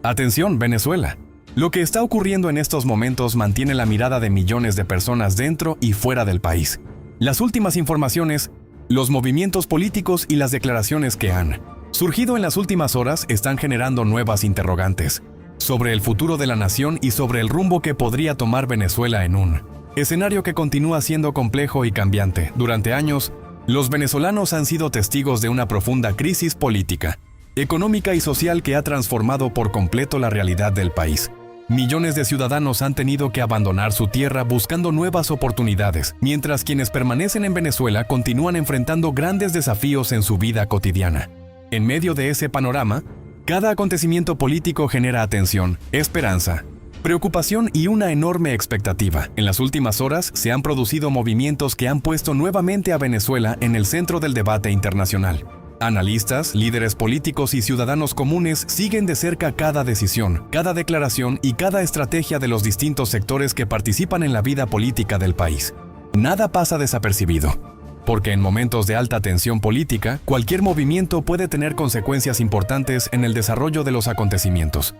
Atención, Venezuela. Lo que está ocurriendo en estos momentos mantiene la mirada de millones de personas dentro y fuera del país. Las últimas informaciones, los movimientos políticos y las declaraciones que han surgido en las últimas horas están generando nuevas interrogantes sobre el futuro de la nación y sobre el rumbo que podría tomar Venezuela en un escenario que continúa siendo complejo y cambiante. Durante años, los venezolanos han sido testigos de una profunda crisis política, económica y social que ha transformado por completo la realidad del país. Millones de ciudadanos han tenido que abandonar su tierra buscando nuevas oportunidades, mientras quienes permanecen en Venezuela continúan enfrentando grandes desafíos en su vida cotidiana. En medio de ese panorama, cada acontecimiento político genera atención, esperanza, preocupación y una enorme expectativa. En las últimas horas se han producido movimientos que han puesto nuevamente a Venezuela en el centro del debate internacional. Analistas, líderes políticos y ciudadanos comunes siguen de cerca cada decisión, cada declaración y cada estrategia de los distintos sectores que participan en la vida política del país. Nada pasa desapercibido, porque en momentos de alta tensión política, cualquier movimiento puede tener consecuencias importantes en el desarrollo de los acontecimientos.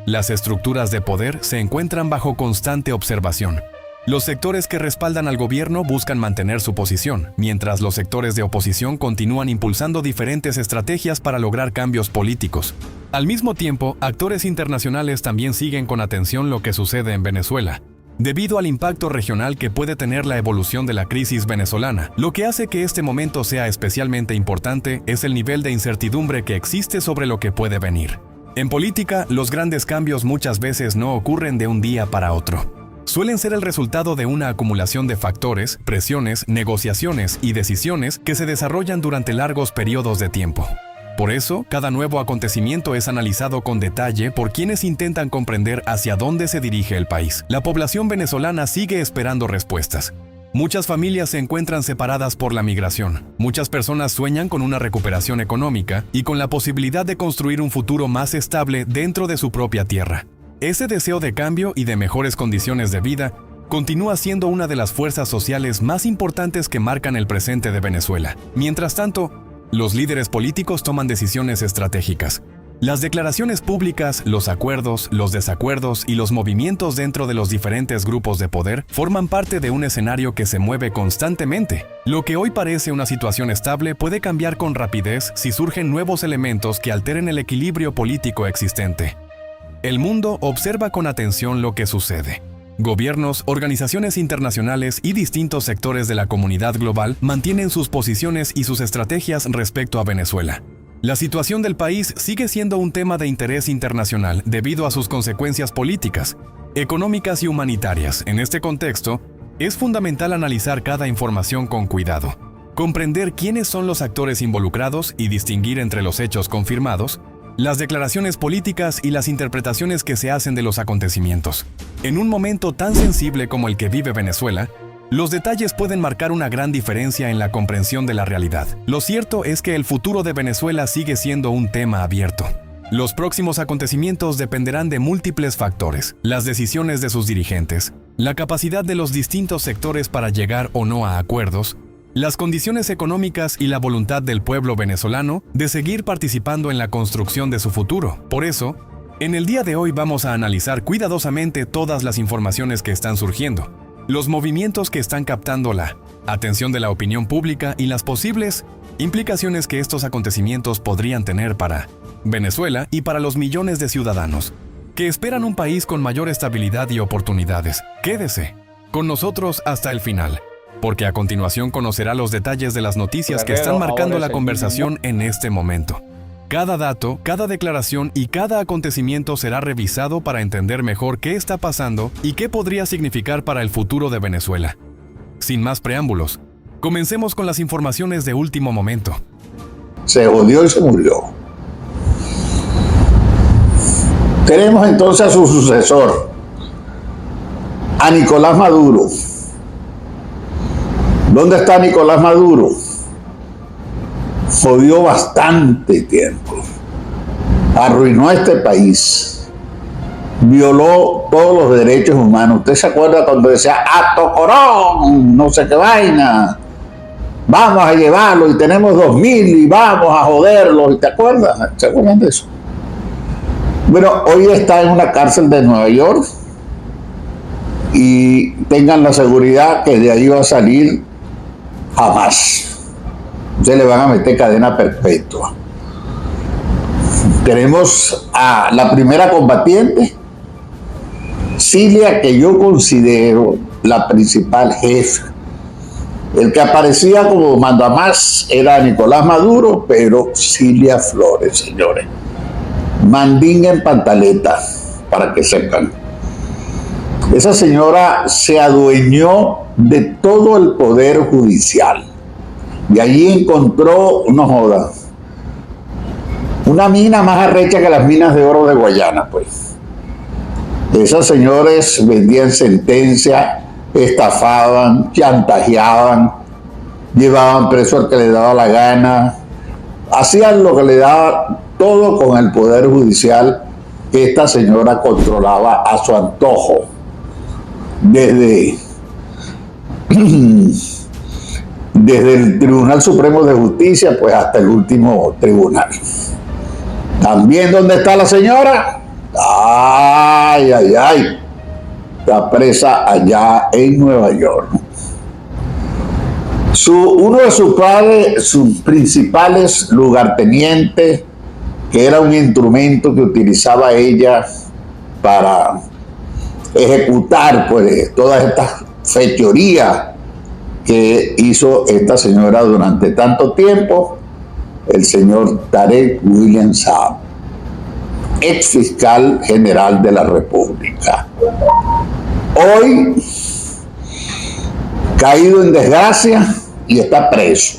Las estructuras de poder se encuentran bajo constante observación. Los sectores que respaldan al gobierno buscan mantener su posición, mientras los sectores de oposición continúan impulsando diferentes estrategias para lograr cambios políticos. Al mismo tiempo, actores internacionales también siguen con atención lo que sucede en Venezuela, debido al impacto regional que puede tener la evolución de la crisis venezolana. Lo que hace que este momento sea especialmente importante es el nivel de incertidumbre que existe sobre lo que puede venir. En política, los grandes cambios muchas veces no ocurren de un día para otro. Suelen ser el resultado de una acumulación de factores, presiones, negociaciones y decisiones que se desarrollan durante largos periodos de tiempo. Por eso, cada nuevo acontecimiento es analizado con detalle por quienes intentan comprender hacia dónde se dirige el país. La población venezolana sigue esperando respuestas. Muchas familias se encuentran separadas por la migración. Muchas personas sueñan con una recuperación económica y con la posibilidad de construir un futuro más estable dentro de su propia tierra. Ese deseo de cambio y de mejores condiciones de vida continúa siendo una de las fuerzas sociales más importantes que marcan el presente de Venezuela. Mientras tanto, los líderes políticos toman decisiones estratégicas. Las declaraciones públicas, los acuerdos, los desacuerdos y los movimientos dentro de los diferentes grupos de poder forman parte de un escenario que se mueve constantemente. Lo que hoy parece una situación estable puede cambiar con rapidez si surgen nuevos elementos que alteren el equilibrio político existente. El mundo observa con atención lo que sucede. Gobiernos, organizaciones internacionales y distintos sectores de la comunidad global mantienen sus posiciones y sus estrategias respecto a Venezuela. La situación del país sigue siendo un tema de interés internacional debido a sus consecuencias políticas, económicas y humanitarias. En este contexto, es fundamental analizar cada información con cuidado, comprender quiénes son los actores involucrados y distinguir entre los hechos confirmados, las declaraciones políticas y las interpretaciones que se hacen de los acontecimientos. En un momento tan sensible como el que vive Venezuela, los detalles pueden marcar una gran diferencia en la comprensión de la realidad. Lo cierto es que el futuro de Venezuela sigue siendo un tema abierto. Los próximos acontecimientos dependerán de múltiples factores: las decisiones de sus dirigentes, la capacidad de los distintos sectores para llegar o no a acuerdos, las condiciones económicas y la voluntad del pueblo venezolano de seguir participando en la construcción de su futuro. Por eso, en el día de hoy vamos a analizar cuidadosamente todas las informaciones que están surgiendo, los movimientos que están captando la atención de la opinión pública y las posibles implicaciones que estos acontecimientos podrían tener para Venezuela y para los millones de ciudadanos que esperan un país con mayor estabilidad y oportunidades. Quédese con nosotros hasta el final, porque a continuación conocerá los detalles de las noticias que están marcando la conversación en este momento. Cada dato, cada declaración y cada acontecimiento será revisado para entender mejor qué está pasando y qué podría significar para el futuro de Venezuela. Sin más preámbulos, comencemos con las informaciones de último momento. Se jodió y se murió. Tenemos entonces a su sucesor, a Nicolás Maduro. ¿Dónde está Nicolás Maduro? Jodió bastante tiempo. Arruinó a este país. Violó todos los derechos humanos. ¿Usted se acuerda cuando decía "Ato Corón", no sé qué vaina? Vamos a llevarlo y tenemos 2000 y vamos a joderlos. ¿Te acuerdas? ¿Se acuerdan de eso? Bueno, hoy está en una cárcel de Nueva York y tengan la seguridad que de ahí va a salir jamás. Se le van a meter cadena perpetua. Tenemos a la primera combatiente, Cilia, que yo considero la principal jefa. El que aparecía como mandamás era Nicolás Maduro, pero Cilia Flores, señores. Mandinga en pantaleta, para que sepan. Esa señora se adueñó de todo el poder judicial. Y allí encontró, no joda, una mina más arrecha que las minas de oro de Guayana, pues. Esos señores vendían sentencia, estafaban, chantajeaban, llevaban preso al que le daba la gana, hacían lo que le daba, todo con el poder judicial que esta señora controlaba a su antojo. Desde el Tribunal Supremo de Justicia, pues hasta el último tribunal. ¿También dónde está la señora? Ay, ay, ay. Está presa allá en Nueva York. Uno de sus padres, sus principales lugartenientes, que era un instrumento que utilizaba ella para ejecutar pues todas estas fechorías que hizo esta señora durante tanto tiempo, el señor Tarek William Saab, ex fiscal general de la República. Hoy caído en desgracia y está preso.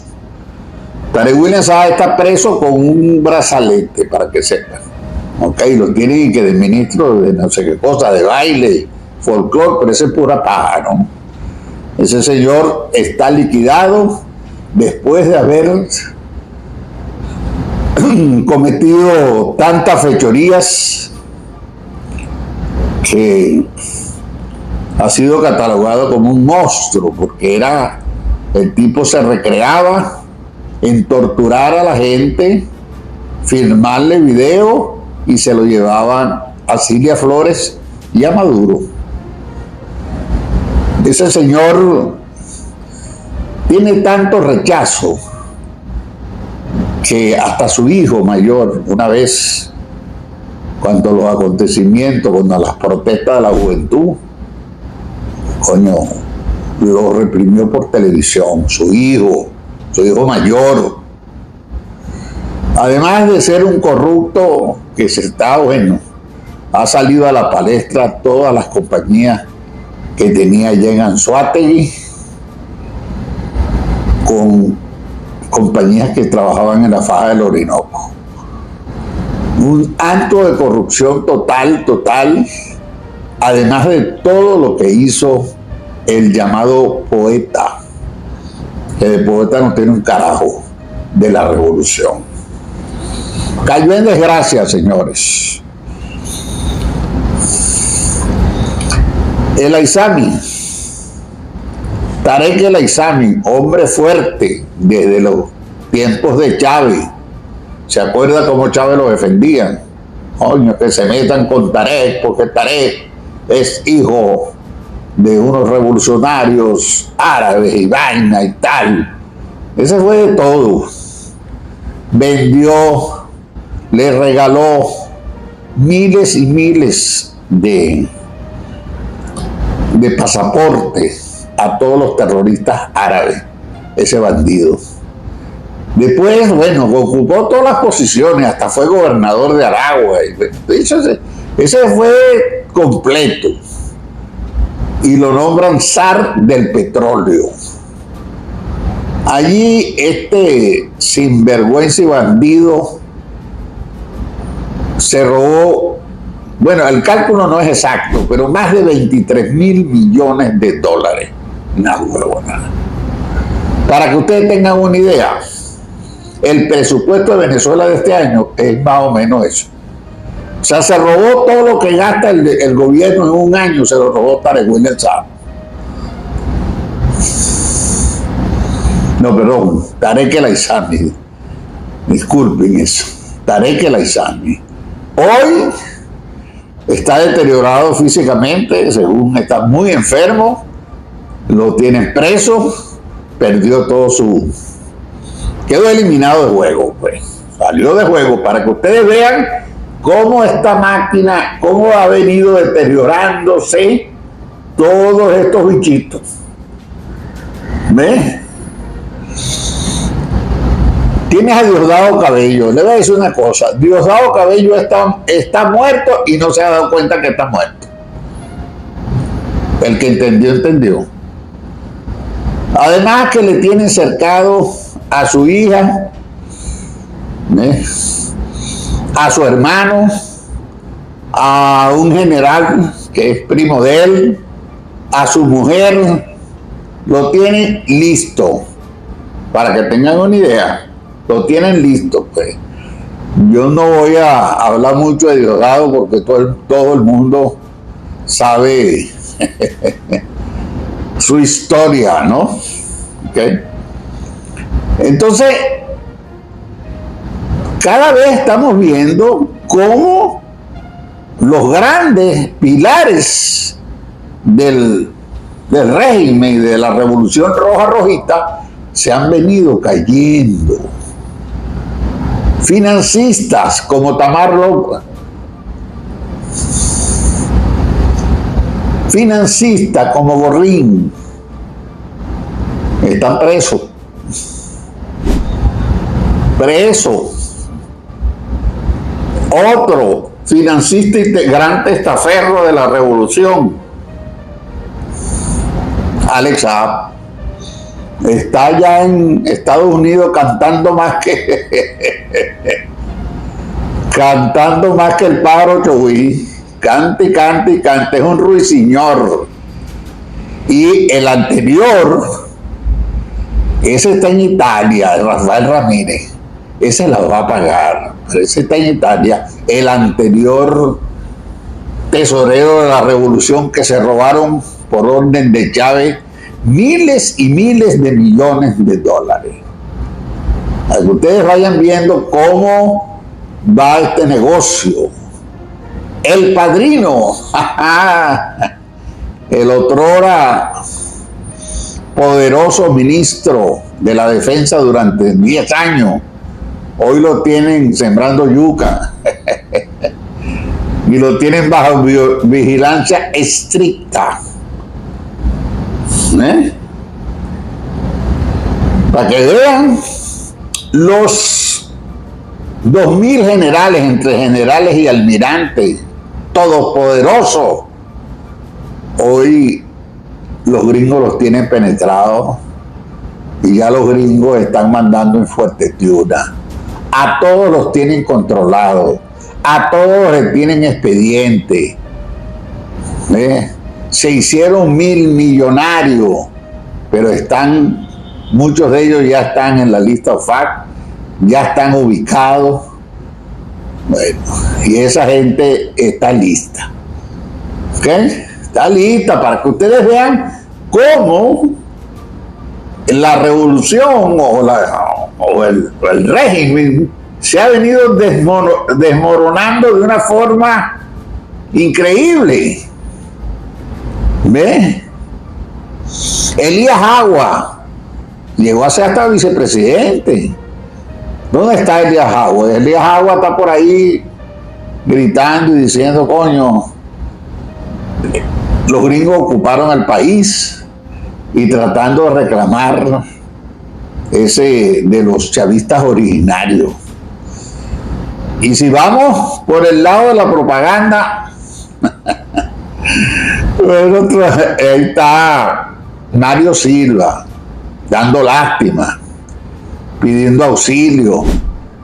Tarek William Saab está preso con un brazalete, para que sepan. Ok, lo tienen que de ministro de no sé qué cosa, de baile, folclore, pero ese es pura paja, ¿no? Ese señor está liquidado después de haber cometido tantas fechorías que ha sido catalogado como un monstruo, porque el tipo se recreaba en torturar a la gente, filmarle video y se lo llevaban a Cilia Flores y a Maduro. Ese señor tiene tanto rechazo que hasta su hijo mayor, una vez, cuando los acontecimientos, cuando las protestas de la juventud, coño, lo reprimió por televisión, su hijo mayor. Además de ser un corrupto que ha salido a la palestra todas las compañías que tenía allá en Anzoátegui, con compañías que trabajaban en la faja del Orinoco. Un acto de corrupción total, además de todo lo que hizo el llamado poeta, que de poeta no tiene un carajo, de la revolución. Cayó en desgracia, señores. El Aizami, Tarek El Aizami, hombre fuerte desde los tiempos de Chávez. ¿Se acuerda cómo Chávez lo defendían? Coño, que se metan con Tarek, porque Tarek es hijo de unos revolucionarios árabes y vaina y tal. Ese fue de todo. Vendió, le regaló miles y miles de pasaportes a todos los terroristas árabes, ese bandido. Después, bueno, ocupó todas las posiciones, hasta fue gobernador de Aragua. Ese fue completo. Y lo nombran zar del petróleo. Allí este sinvergüenza y bandido se robó, bueno, el cálculo no es exacto, pero más de 23.000 millones de dólares. Una huevonada. Para que ustedes tengan una idea, el presupuesto de Venezuela de este año es más o menos eso. O sea, se robó todo lo que gasta el gobierno en un año, se lo robó Tarek William Saab. No, perdón, Tarek El Aizami. Disculpen eso. Tarek El Aizami. Hoy está deteriorado físicamente, según está muy enfermo, lo tienen preso, perdió todo su... quedó eliminado de juego, pues. Salió de juego para que ustedes vean cómo esta máquina, cómo ha venido deteriorándose todos estos bichitos. ¿Ves? Tienes a Diosdado Cabello. Le voy a decir una cosa. Diosdado Cabello está muerto y no se ha dado cuenta que está muerto. El que entendió, entendió. Además que le tienen cercado a su hija, a su hermano, a un general que es primo de él, a su mujer. Lo tienen listo. Para que tengan una idea. Lo tienen listo, pues. Yo no voy a hablar mucho de Diosdado porque todo el mundo sabe su historia, ¿no? ¿Okay? Entonces, cada vez estamos viendo cómo los grandes pilares del régimen y de la Revolución Roja Rojita se han venido cayendo. Financistas como Tamar López, financistas como Borrín, están presos. Otro financista gran testaferro de la revolución, Alex Saab, está ya en Estados Unidos cantando más que el pájaro Choví. Cante y cante y cante, es un ruiseñor. Y el anterior, ese está en Italia, Rafael Ramírez, ese la va a pagar, pero ese está en Italia. El anterior tesorero de la revolución, que se robaron por orden de Chávez miles y miles de millones de dólares. Para que ustedes vayan viendo cómo va este negocio. El padrino, el otrora poderoso ministro de la defensa durante 10 años, hoy lo tienen sembrando yuca y lo tienen bajo vigilancia estricta. Para que vean los 2000 generales, entre generales y almirantes, todopoderosos, hoy los gringos los tienen penetrados y ya los gringos están mandando en Fuerte Tiuna. A todos los tienen controlados, a todos les tienen expediente. Se hicieron 1000 millonarios, pero muchos de ellos ya están en la lista OFAC, ya están ubicados. Bueno, y esa gente está lista. ¿Ok? Está lista para que ustedes vean cómo la revolución o el régimen se ha venido desmoronando de una forma increíble. ¿Ves? Elías Agua llegó a ser hasta vicepresidente. ¿Dónde está Elías Agua? Elías Agua está por ahí gritando y diciendo, coño, los gringos ocuparon el país, y tratando de reclamar ese de los chavistas originarios. Y si vamos por el lado de la propaganda, bueno, ahí está Mario Silva dando lástima, pidiendo auxilio.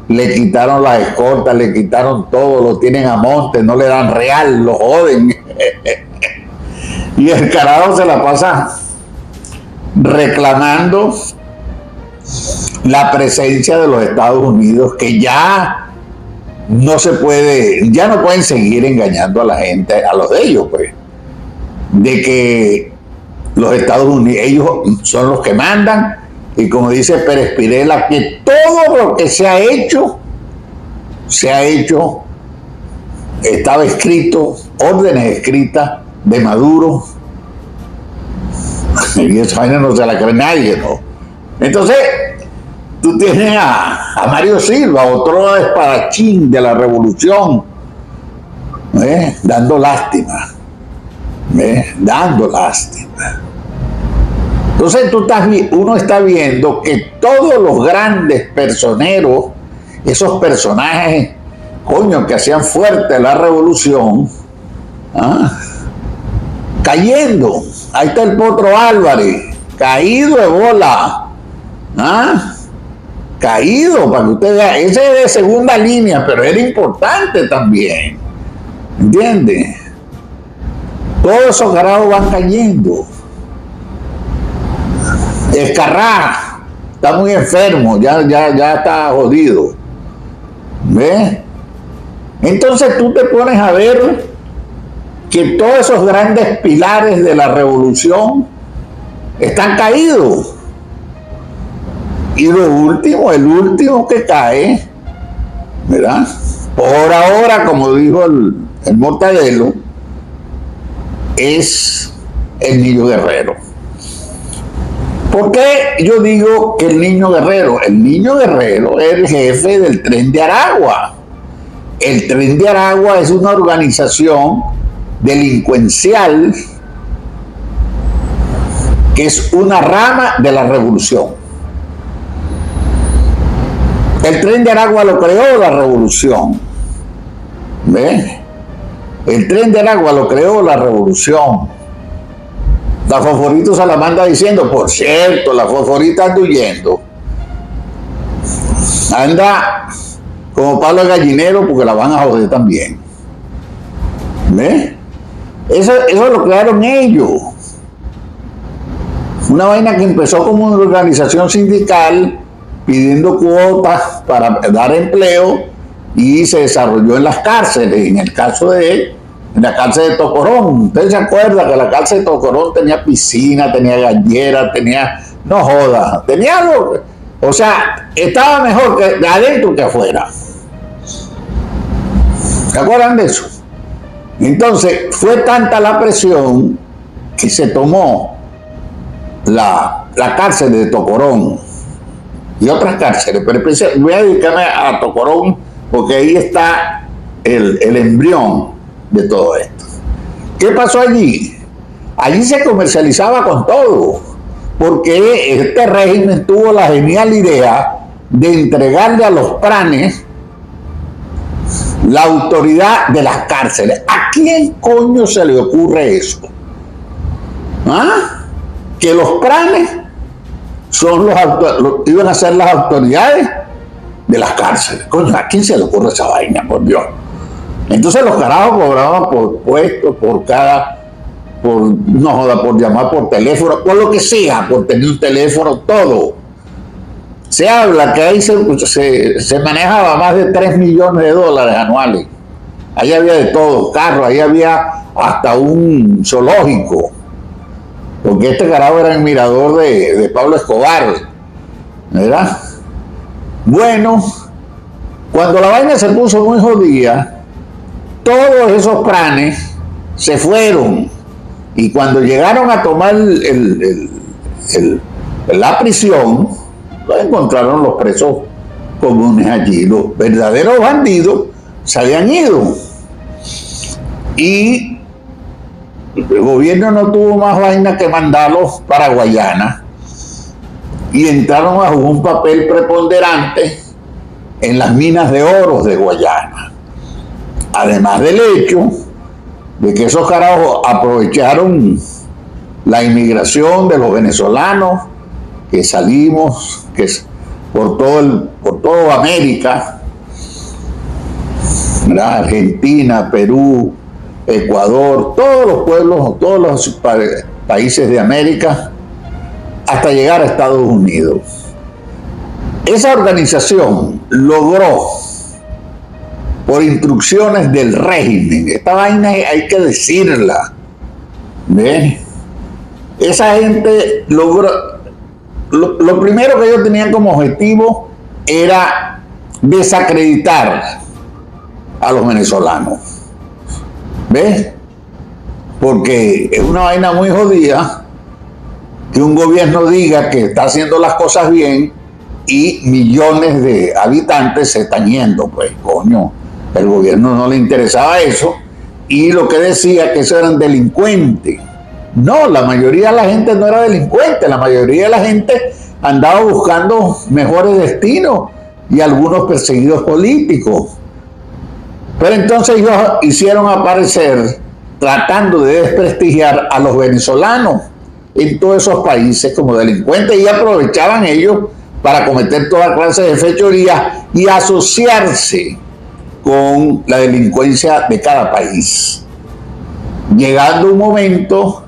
Le quitaron las escoltas, le quitaron todo, lo tienen a monte, no le dan real, lo joden. Y el carajo se la pasa reclamando la presencia de los Estados Unidos, que ya no se puede, ya no pueden seguir engañando a la gente, a los de ellos, pues, de que los Estados Unidos, ellos son los que mandan, y como dice Pérez Pirela, que todo lo que se ha hecho estaba escrito, órdenes escritas de Maduro, y esa vaina no se la cree nadie, ¿no? Entonces, tú tienes a Mario Silva, otro espadachín de la revolución, dando lástima, dando lástima. Entonces uno está viendo que todos los grandes personeros, esos personajes, coño, que hacían fuerte la revolución, cayendo. Ahí está el Potro Álvarez, caído de bola, caído, para que usted vea. Ese es de segunda línea, pero era importante también, ¿entiende? Todos esos carajos van cayendo. Escarrá está muy enfermo, ya está jodido. ¿Ves? Entonces tú te pones a ver que todos esos grandes pilares de la revolución están caídos. Y el último que cae, ¿verdad? Por ahora, como dijo el Mortadelo, es el Niño Guerrero. ¿Por qué yo digo que el Niño Guerrero? El Niño Guerrero es el jefe del Tren de Aragua. El Tren de Aragua es una organización delincuencial que es una rama de la revolución. El Tren de Aragua lo creó la revolución. ¿Ves? El Tren de Aragua lo creó la revolución. La Fosforito se la manda diciendo, por cierto, la Fosforita anda huyendo. Anda como palo de gallinero porque la van a joder también. ¿Ves? Eso lo crearon ellos. Una vaina que empezó como una organización sindical pidiendo cuotas para dar empleo y se desarrolló en las cárceles. En el caso de en la cárcel de Tocorón. ¿Usted se acuerda que la cárcel de Tocorón tenía piscina, tenía gallera, tenía, no joda, tenía algo? O sea, estaba mejor que de adentro que afuera. ¿Se acuerdan de eso? Entonces, fue tanta la presión que se tomó la cárcel de Tocorón y otras cárceles, pero voy a dedicarme a Tocorón porque ahí está el embrión de todo esto. ¿Qué pasó allí? Allí se comercializaba con todo, porque este régimen tuvo la genial idea de entregarle a los pranes la autoridad de las cárceles. ¿A quién coño se le ocurre eso? Que los pranes son iban a ser las autoridades de las cárceles. Coño, ¿a quién se le ocurre esa vaina, por Dios? Entonces los carajos cobraban por puesto, por llamar por teléfono, por lo que sea, por tener un teléfono, todo. Se habla que ahí se manejaba más de 3 millones de dólares anuales. Ahí había de todo, carros, ahí había hasta un zoológico, porque este carajo era el mirador de Pablo Escobar, ¿verdad? Bueno, cuando la vaina se puso muy jodida, todos esos pranes se fueron y cuando llegaron a tomar la prisión, lo encontraron los presos comunes allí. Los verdaderos bandidos se habían ido y el gobierno no tuvo más vaina que mandarlos para Guayana y entraron a jugar un papel preponderante en las minas de oro de Guayana. Además del hecho de que esos carajos aprovecharon la inmigración de los venezolanos que salimos por toda América, ¿verdad? Argentina, Perú, Ecuador, todos los pueblos, todos los países de América, hasta llegar a Estados Unidos. Esa organización logró, por instrucciones del régimen, esta vaina hay que decirla, ¿ves? Esa gente logró, lo primero que ellos tenían como objetivo era desacreditar a los venezolanos. ¿Ves? Porque es una vaina muy jodida que un gobierno diga que está haciendo las cosas bien y millones de habitantes se están yendo. Pues, coño, el gobierno no le interesaba eso y lo que decía que eso eran delincuentes. No, la mayoría de la gente no era delincuente, la mayoría de la gente andaba buscando mejores destinos y algunos perseguidos políticos. Pero entonces ellos hicieron aparecer, tratando de desprestigiar a los venezolanos en todos esos países como delincuentes, y aprovechaban ellos para cometer toda clase de fechorías y asociarse con la delincuencia de cada país. Llegando un momento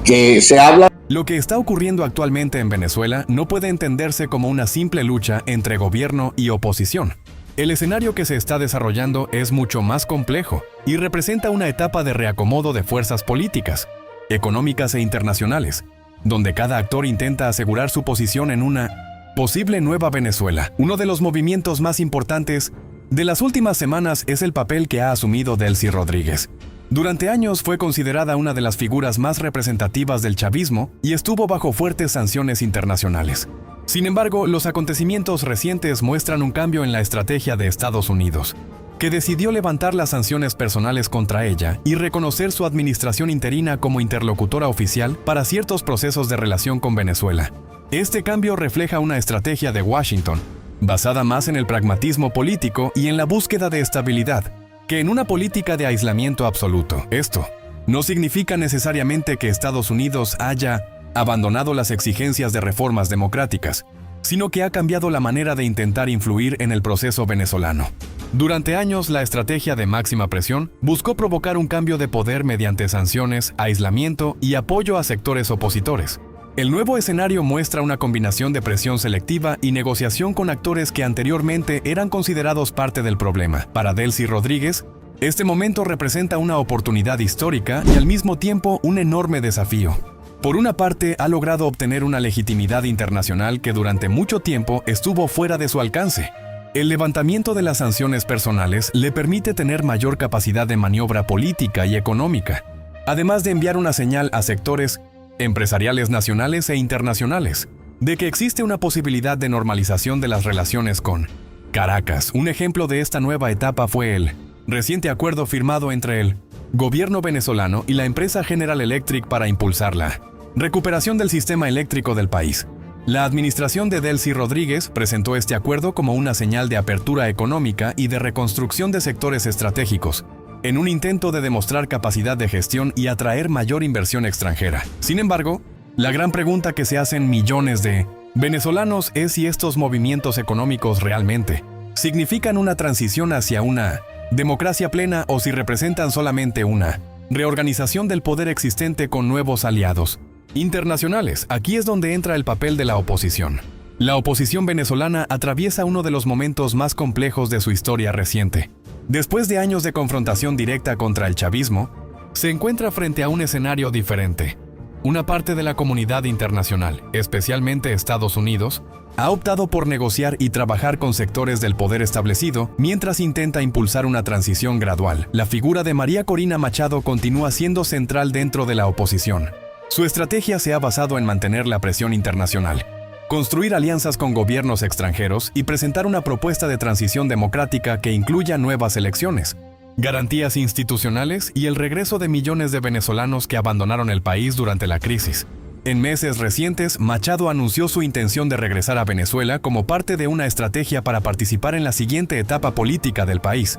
que se habla... Lo que está ocurriendo actualmente en Venezuela no puede entenderse como una simple lucha entre gobierno y oposición. El escenario que se está desarrollando es mucho más complejo y representa una etapa de reacomodo de fuerzas políticas, económicas e internacionales, donde cada actor intenta asegurar su posición en una posible nueva Venezuela. Uno de los movimientos más importantes de las últimas semanas es el papel que ha asumido Delcy Rodríguez. Durante años fue considerada una de las figuras más representativas del chavismo y estuvo bajo fuertes sanciones internacionales. Sin embargo, los acontecimientos recientes muestran un cambio en la estrategia de Estados Unidos, que decidió levantar las sanciones personales contra ella y reconocer su administración interina como interlocutora oficial para ciertos procesos de relación con Venezuela. Este cambio refleja una estrategia de Washington, basada más en el pragmatismo político y en la búsqueda de estabilidad, que en una política de aislamiento absoluto. Esto no significa necesariamente que Estados Unidos haya abandonado las exigencias de reformas democráticas, sino que ha cambiado la manera de intentar influir en el proceso venezolano. Durante años, la estrategia de máxima presión buscó provocar un cambio de poder mediante sanciones, aislamiento y apoyo a sectores opositores. El nuevo escenario muestra una combinación de presión selectiva y negociación con actores que anteriormente eran considerados parte del problema. Para Delcy Rodríguez, este momento representa una oportunidad histórica y al mismo tiempo un enorme desafío. Por una parte, ha logrado obtener una legitimidad internacional que durante mucho tiempo estuvo fuera de su alcance. El levantamiento de las sanciones personales le permite tener mayor capacidad de maniobra política y económica, además de enviar una señal a sectores empresariales nacionales e internacionales, de que existe una posibilidad de normalización de las relaciones con Caracas. Un ejemplo de esta nueva etapa fue el reciente acuerdo firmado entre el gobierno venezolano y la empresa General Electric para impulsar la recuperación del sistema eléctrico del país. La administración de Delcy Rodríguez presentó este acuerdo como una señal de apertura económica y de reconstrucción de sectores estratégicos, en un intento de demostrar capacidad de gestión y atraer mayor inversión extranjera. Sin embargo, la gran pregunta que se hacen millones de venezolanos es si estos movimientos económicos realmente significan una transición hacia una democracia plena o si representan solamente una reorganización del poder existente con nuevos aliados internacionales. Aquí es donde entra el papel de la oposición. La oposición venezolana atraviesa uno de los momentos más complejos de su historia reciente. Después de años de confrontación directa contra el chavismo, se encuentra frente a un escenario diferente. Una parte de la comunidad internacional, especialmente Estados Unidos, ha optado por negociar y trabajar con sectores del poder establecido mientras intenta impulsar una transición gradual. La figura de María Corina Machado continúa siendo central dentro de la oposición. Su estrategia se ha basado en mantener la presión internacional, construir alianzas con gobiernos extranjeros y presentar una propuesta de transición democrática que incluya nuevas elecciones, garantías institucionales y el regreso de millones de venezolanos que abandonaron el país durante la crisis. En meses recientes, Machado anunció su intención de regresar a Venezuela como parte de una estrategia para participar en la siguiente etapa política del país.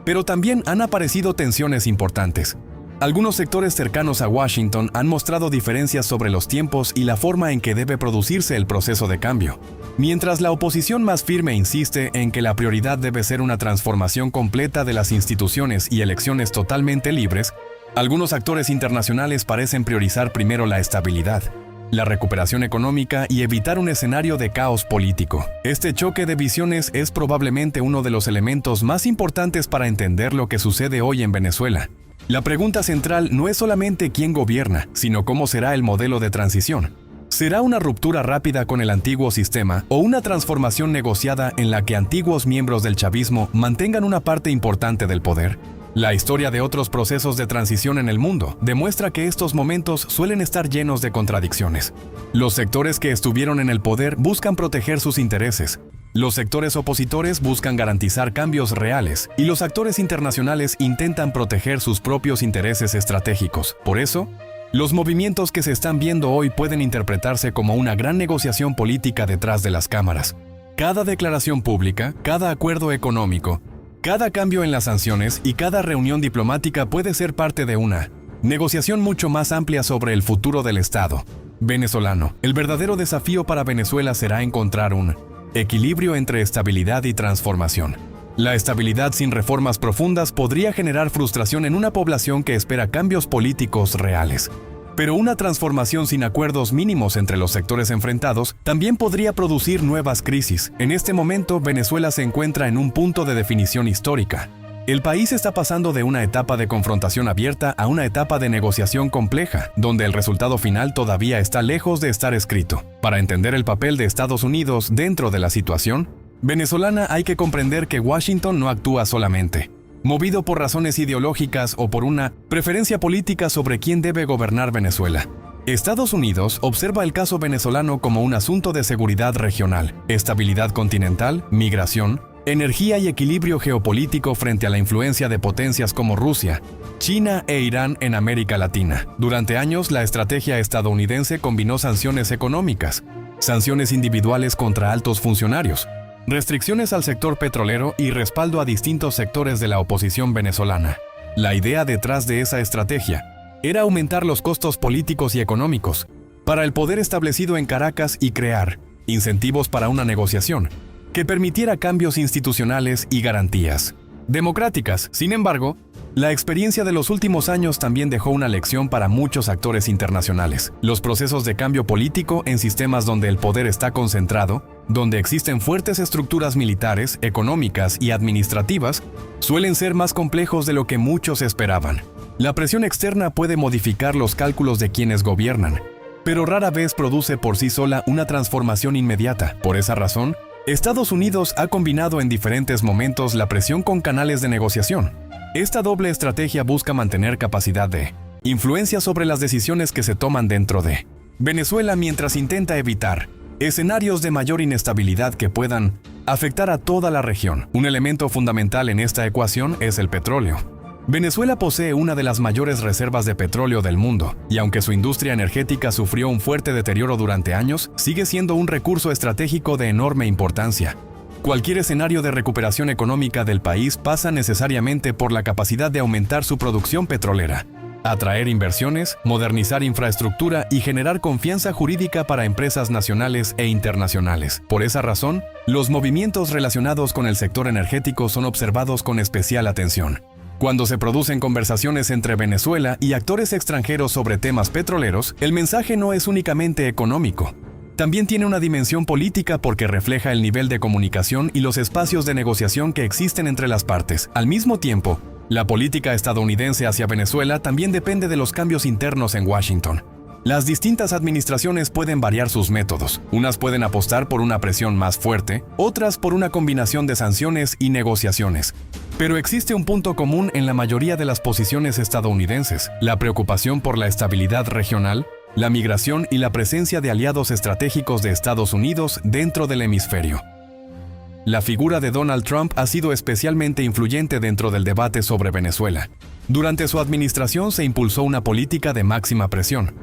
Pero también han aparecido tensiones importantes. Algunos sectores cercanos a Washington han mostrado diferencias sobre los tiempos y la forma en que debe producirse el proceso de cambio, mientras la oposición más firme insiste en que la prioridad debe ser una transformación completa de las instituciones y elecciones totalmente libres. Algunos actores internacionales parecen priorizar primero la estabilidad, la recuperación económica y evitar un escenario de caos político. Este choque de visiones es probablemente uno de los elementos más importantes para entender lo que sucede hoy en Venezuela. La pregunta central no es solamente quién gobierna, sino cómo será el modelo de transición. ¿Será una ruptura rápida con el antiguo sistema o una transformación negociada en la que antiguos miembros del chavismo mantengan una parte importante del poder? La historia de otros procesos de transición en el mundo demuestra que estos momentos suelen estar llenos de contradicciones. Los sectores que estuvieron en el poder buscan proteger sus intereses. Los sectores opositores buscan garantizar cambios reales y los actores internacionales intentan proteger sus propios intereses estratégicos. Por eso, los movimientos que se están viendo hoy pueden interpretarse como una gran negociación política detrás de las cámaras. Cada declaración pública, cada acuerdo económico, cada cambio en las sanciones y cada reunión diplomática puede ser parte de una negociación mucho más amplia sobre el futuro del Estado venezolano. El verdadero desafío para Venezuela será encontrar un equilibrio entre estabilidad y transformación. La estabilidad sin reformas profundas podría generar frustración en una población que espera cambios políticos reales. Pero una transformación sin acuerdos mínimos entre los sectores enfrentados también podría producir nuevas crisis. En este momento, Venezuela se encuentra en un punto de definición histórica. El país está pasando de una etapa de confrontación abierta a una etapa de negociación compleja, donde el resultado final todavía está lejos de estar escrito. Para entender el papel de Estados Unidos dentro de la situación venezolana, hay que comprender que Washington no actúa solamente movido por razones ideológicas o por una preferencia política sobre quién debe gobernar Venezuela. Estados Unidos observa el caso venezolano como un asunto de seguridad regional, estabilidad continental, migración, energía y equilibrio geopolítico frente a la influencia de potencias como Rusia, China e Irán en América Latina. Durante años, la estrategia estadounidense combinó sanciones económicas, sanciones individuales contra altos funcionarios, restricciones al sector petrolero y respaldo a distintos sectores de la oposición venezolana. La idea detrás de esa estrategia era aumentar los costos políticos y económicos para el poder establecido en Caracas y crear incentivos para una negociación que permitiera cambios institucionales y garantías democráticas. Sin embargo, la experiencia de los últimos años también dejó una lección para muchos actores internacionales. Los procesos de cambio político en sistemas donde el poder está concentrado, donde existen fuertes estructuras militares, económicas y administrativas, suelen ser más complejos de lo que muchos esperaban. La presión externa puede modificar los cálculos de quienes gobiernan, pero rara vez produce por sí sola una transformación inmediata. Por esa razón, Estados Unidos ha combinado en diferentes momentos la presión con canales de negociación. Esta doble estrategia busca mantener capacidad de influencia sobre las decisiones que se toman dentro de Venezuela mientras intenta evitar escenarios de mayor inestabilidad que puedan afectar a toda la región. Un elemento fundamental en esta ecuación es el petróleo. Venezuela posee una de las mayores reservas de petróleo del mundo, y aunque su industria energética sufrió un fuerte deterioro durante años, sigue siendo un recurso estratégico de enorme importancia. Cualquier escenario de recuperación económica del país pasa necesariamente por la capacidad de aumentar su producción petrolera, atraer inversiones, modernizar infraestructura y generar confianza jurídica para empresas nacionales e internacionales. Por esa razón, los movimientos relacionados con el sector energético son observados con especial atención. Cuando se producen conversaciones entre Venezuela y actores extranjeros sobre temas petroleros, el mensaje no es únicamente económico. También tiene una dimensión política porque refleja el nivel de comunicación y los espacios de negociación que existen entre las partes. Al mismo tiempo, la política estadounidense hacia Venezuela también depende de los cambios internos en Washington. Las distintas administraciones pueden variar sus métodos. Unas pueden apostar por una presión más fuerte, otras por una combinación de sanciones y negociaciones. Pero existe un punto común en la mayoría de las posiciones estadounidenses: la preocupación por la estabilidad regional, la migración y la presencia de aliados estratégicos de Estados Unidos dentro del hemisferio. La figura de Donald Trump ha sido especialmente influyente dentro del debate sobre Venezuela. Durante su administración se impulsó una política de máxima presión,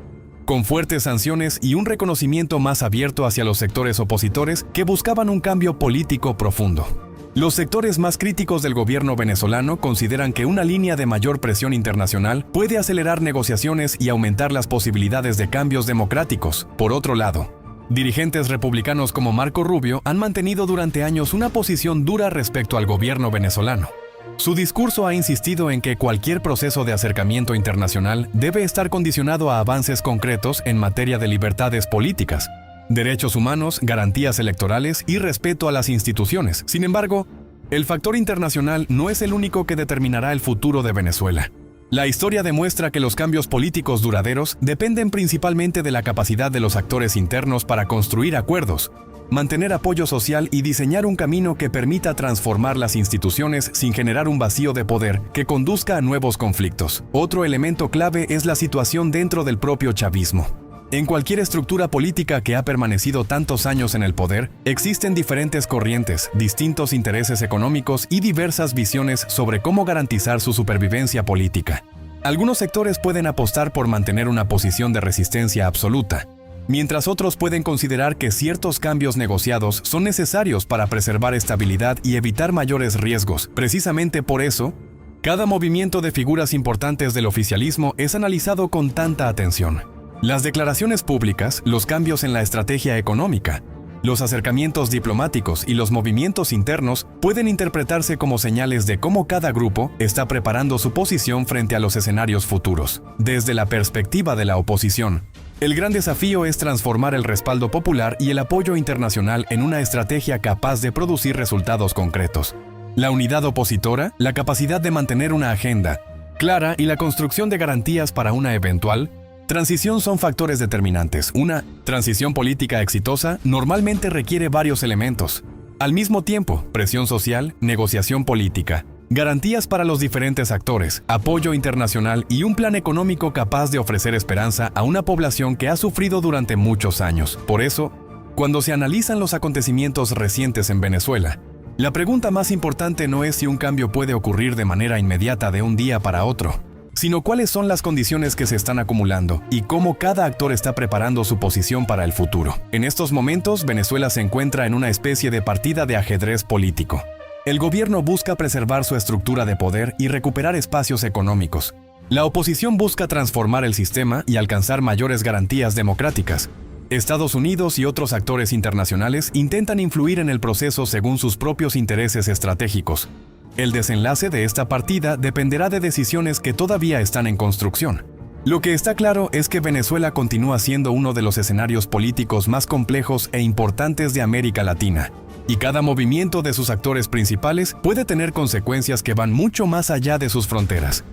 con fuertes sanciones y un reconocimiento más abierto hacia los sectores opositores que buscaban un cambio político profundo. Los sectores más críticos del gobierno venezolano consideran que una línea de mayor presión internacional puede acelerar negociaciones y aumentar las posibilidades de cambios democráticos. Por otro lado, dirigentes republicanos como Marco Rubio han mantenido durante años una posición dura respecto al gobierno venezolano. Su discurso ha insistido en que cualquier proceso de acercamiento internacional debe estar condicionado a avances concretos en materia de libertades políticas, derechos humanos, garantías electorales y respeto a las instituciones. Sin embargo, el factor internacional no es el único que determinará el futuro de Venezuela. La historia demuestra que los cambios políticos duraderos dependen principalmente de la capacidad de los actores internos para construir acuerdos, mantener apoyo social y diseñar un camino que permita transformar las instituciones sin generar un vacío de poder que conduzca a nuevos conflictos. Otro elemento clave es la situación dentro del propio chavismo. En cualquier estructura política que ha permanecido tantos años en el poder, existen diferentes corrientes, distintos intereses económicos y diversas visiones sobre cómo garantizar su supervivencia política. Algunos sectores pueden apostar por mantener una posición de resistencia absoluta, mientras otros pueden considerar que ciertos cambios negociados son necesarios para preservar estabilidad y evitar mayores riesgos. Precisamente por eso, cada movimiento de figuras importantes del oficialismo es analizado con tanta atención. Las declaraciones públicas, los cambios en la estrategia económica, los acercamientos diplomáticos y los movimientos internos pueden interpretarse como señales de cómo cada grupo está preparando su posición frente a los escenarios futuros. Desde la perspectiva de la oposición, el gran desafío es transformar el respaldo popular y el apoyo internacional en una estrategia capaz de producir resultados concretos. La unidad opositora, la capacidad de mantener una agenda clara y la construcción de garantías para una eventual transición son factores determinantes. Una transición política exitosa normalmente requiere varios elementos. Al mismo tiempo, presión social, negociación política, garantías para los diferentes actores, apoyo internacional y un plan económico capaz de ofrecer esperanza a una población que ha sufrido durante muchos años. Por eso, cuando se analizan los acontecimientos recientes en Venezuela, la pregunta más importante no es si un cambio puede ocurrir de manera inmediata de un día para otro, sino cuáles son las condiciones que se están acumulando y cómo cada actor está preparando su posición para el futuro. En estos momentos, Venezuela se encuentra en una especie de partida de ajedrez político. El gobierno busca preservar su estructura de poder y recuperar espacios económicos. La oposición busca transformar el sistema y alcanzar mayores garantías democráticas. Estados Unidos y otros actores internacionales intentan influir en el proceso según sus propios intereses estratégicos. El desenlace de esta partida dependerá de decisiones que todavía están en construcción. Lo que está claro es que Venezuela continúa siendo uno de los escenarios políticos más complejos e importantes de América Latina, y cada movimiento de sus actores principales puede tener consecuencias que van mucho más allá de sus fronteras.